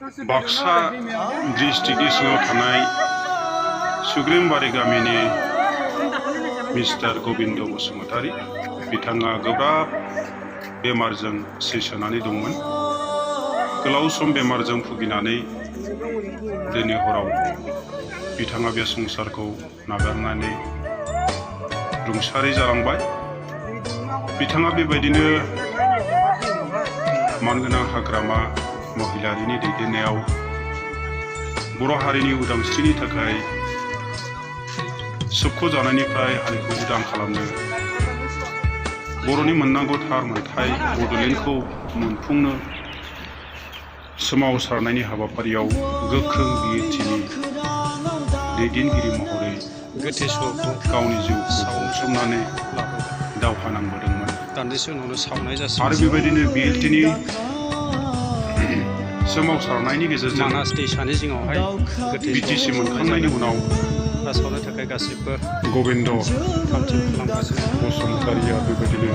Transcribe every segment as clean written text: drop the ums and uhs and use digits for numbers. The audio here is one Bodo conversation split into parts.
बाक्सा डिस्ट्रिक्टनि सिङाव थानाय सुग्रिमबारि गामिनि मिस्टार गबिन्द बसुमतारी बिथाङा गोब्राब बेमारजों सैसोनानै दंमोन। गोलाव सम बेमारजों भुगिनानै दिनै हराव बिथाङा बे संसारखौ नागारनानै रुंसारि जालांबाय। बिथाङा बेबायदिनो मानगोनां हाग्रामा महिलारिनि दैदेननायाव बर' हारिनि उदांस्रिनि थाखाय सोबख'जानायनिफ्राय हारिखौ उदां खालामनो बर'नि मोननांगौ थार मोनथाय बड'लेण्डखौ मोनफुंनो सोमावसारनायनि हाबाफारियाव गोख्रों बिएटिनि दैदेनगिरि महरै गोथै सहखौ गावनि जिउखौ बाउसोमनानै दावहा नांबोदोंमोन। दान्दिसे उनावनो सावनाय जासिगोन। आरो बेबायदिनो बिएटिनि सोमावसारनायनि गेजेरजों मानास दैसानि जिङावहाय गोथै बिटिसि मोनखांनायनि उनाव सावनो थाखाय गासिबो गबिन्द थामथिम खालामगासिनो। बसुमतारीया बेबायदिनो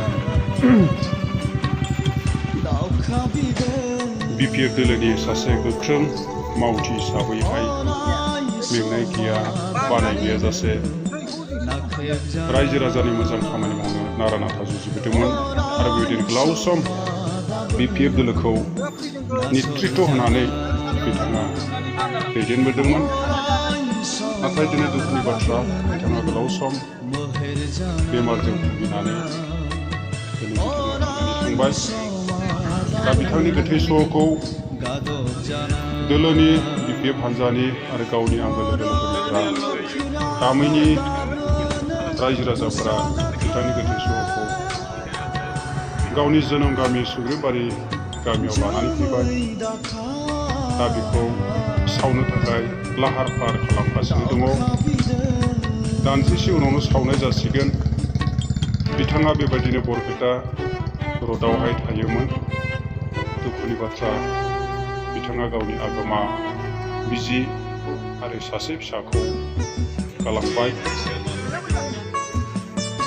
बिपिएफ दोलोनि सासे गोख्रों मावथि हिसाबैहाय मेंनाय गैया बानाय गैयाजासे रायजो राजानि मोजां खामानि मावनो नारा नाथा जुजिबोदोंमोन। आरो बेबायदिनो गोलाव सम बिपिएफ दोलोखौ नेतृत्व होनानै बिथाङा दैदेनबोदोंमोन। नाथाय दिनै दुखुनि बाथ्रा बिथाङा गोलाव सम बेमारजों भुगिनानै दिनै बिथाङा थांबाय। दा बिथांनि गोथै सहखौ दोलोनि बिपिएफ हान्जानि आरो गावनि आंगो लोगो लोगोफोरा गामिनि रायजो राजाफोरा बिथांनि गोथै सहखौ गावनि जोनोम गामि सुग्रिमबारि गामियाव लानानै फैबाय। दा बेखौ सावनो थाखाय लाहार फाहार खालामगासिनो दङ। दानसेसो उनावनो सावनाय जासिगोन। बिथाङा बेबायदिनो बरपेटा रडआवहाय थायोमोन। दुखुनि बाथ्रा बिथाङा गावनि आगोमा बिसि आरो सासे फिसाखौ गालांबाय।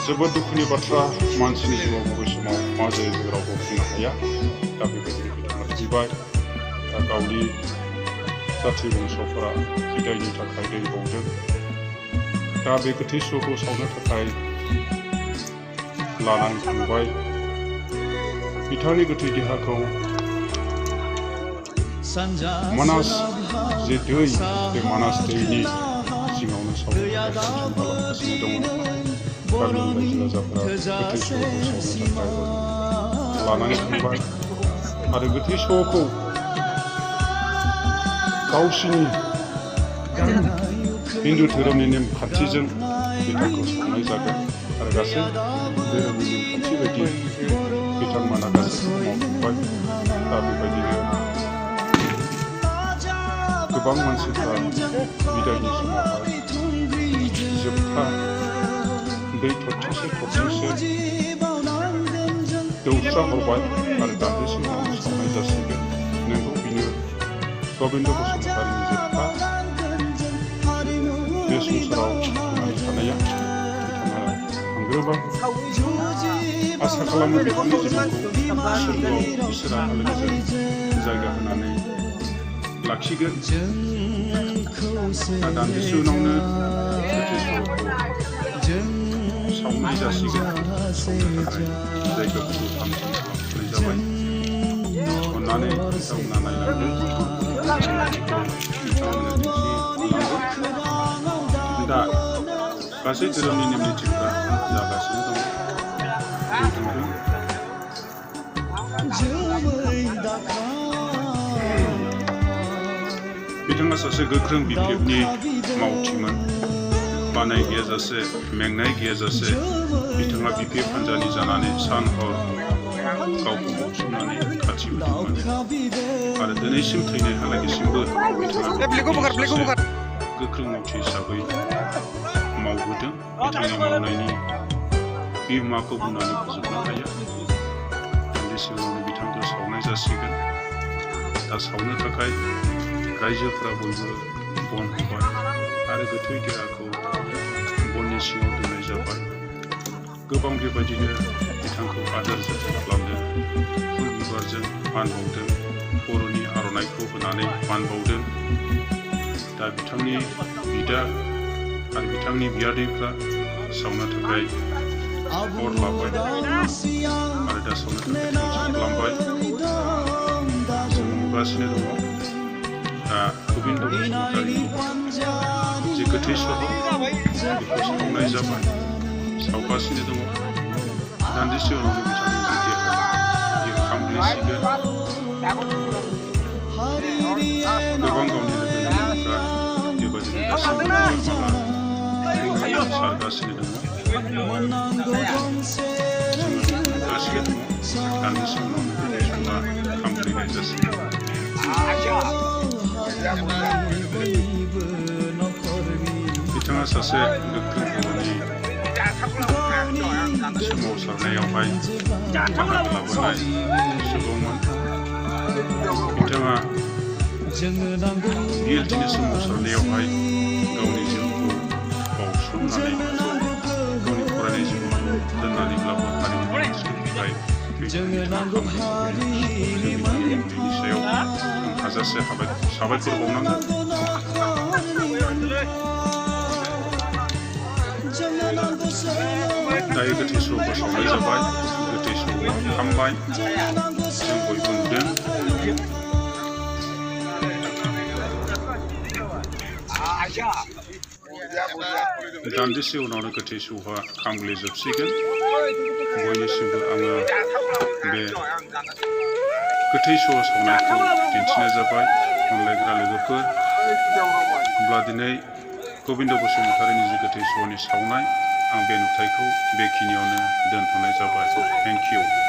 जोबोद दुखुनि बाथ्रा, मानसिनि जिउआव बबे समाव मा जायो जों रावबो बुंनो हाया। दा बेबायदिनो बिथाङा थैबाय। दा गावनि जाथि बंस'फोरा बिदायनि थाखाय दै बावदों। दा बे गोथै सहखौ सावनो थाखाय लानानै थांबाय। बिथांनि गोथै देहाखौ मानास जे दै, बे मानास दैनि जिङावनो सावनो थाखाय थाम-थिम खालामगासिनो दङ। गामिनि रायजो राजाफोरा गोथै सहखौ सावनो थाखाय लानानै थांबाय। आरो गोथै सहखौ गावसिनि हिन्दु धोरोमनि नेमखान्थिजों बिथांखौ सावनाय जागोन। आरो गासै धोरोमनि नेमखान्थि बायदि बिथांमोना गासैखौबो मावफुंबाय। दा बेबायदिनो गोबां मानसिफ्रा बिदायनि समावहाय जोबथा दै थरथिंसे दौस्रा हरबाय। आरो दान्दिसे उनावनो सावनाय जासिगोन। नोंगौ बेनो गबिन्द बसुमतारीनि जोबथा बे संसाराव थांनानै थानाया। बिथाङा गोबां आसा खालामो बिथांनि जिबनखौ सोरगोआव इसोरा आलोगोजों जायगा होनानै लाखिगोन। दा दान्दिसे उनावनो गोथै सहखौ सावनाय जासिगोन। सावनो थाखाय जायगाफोरखौ थाम-थिम खालामनाय जाबाय। अन्नानै बिथांमोना नायलांदों। दा गासै धोरोमनि नेम निथिफोरा जागासिनो दङ। बिथाङा सासे गोख्रों बिपिएफनि मावथिमोन। बानाय गैयाजासे, मेंनाय गैयाजासे बिथाङा बिपिएफ हान्जानि जानानै सान हर गावखौ बाउसोमनानै खाथिबोदोंमोन। आरो दिनैसिम थैनायहालागैसिमबो बिथाङा गोख्रों मावथि हिसाबै मावबोदों। बिथांनि मावनायनि बिहोमाखौ बुंनानै फोजोबनो हाया। दान्दिसे उनावनो बिथांखौ सावनाय जासिगोन। दा सावनो थाखाय रायजोफोरा बयबो बन होबाय आरो गोथै देहाखौ बननि सिङाव दोननाय जाबाय। गोबां बेबायदिनो बिथांखौ आदोर जोथोन खालामदों, फुल बिबारजों मान बावदों, बर'नि आर'नाइखौ होनानै होनानै मान बावदों दा बिथांनि बिदा आरो बिथांनि बियादैफ्रा सावनो थाखाय अर लाबाय आरो दा सावनो थाखाय थियारि खालामबाय जों नुगासिनो दङ दा गबिन्द बसुमतारिनि जे गोथै सह बेखौ सावनाय जाबाय सावगासिनो दङ दान्दिसे उनावनो बिथांनि जे देहा बियो खामग्लिसिगोन गोबां गावनि लोगो लोगोफ्रा बेबायदिनो दासिमबो सारगासिनो दङ जोङो नुगासिनो दङ दान्दिसे उनावनो बे समा खामग्लिनाय जासिगोन बिथाङा सासे गोख्रों बर'नि सोमावसारनायावहाय बाहागो लाबोनाय सुबुंमोन बिथाङा बिएलटिनि सोमावसारनायावहाय गावनि जिउखौ बावसोमनानै गावनि फरायनाय जिउखौ दोननानैब्लाबो हारिनि थाखाय बेनि सायाव हाजासे साबायखर बावनांगोन दायो गोथै सहखौ सावनाय जाबाय गोथै सहआ खामबाय जों बयबो नुदों दान्दिसे उनावनो गोथै सहआ खामग्लिजोबसिगोन बयनिसिमबो आङो बे गोथै सह सावनायखौ दिन्थिनाय जाबाय अनलायग्रा लोगोफोर होमब्ला दिनै गबिन्द बसुमतारिनि जि गोथै सहनि सावनाय आं बे नुथायखौ बेखिनियावनो दोनथ'नाय जाबाय थेंक इउ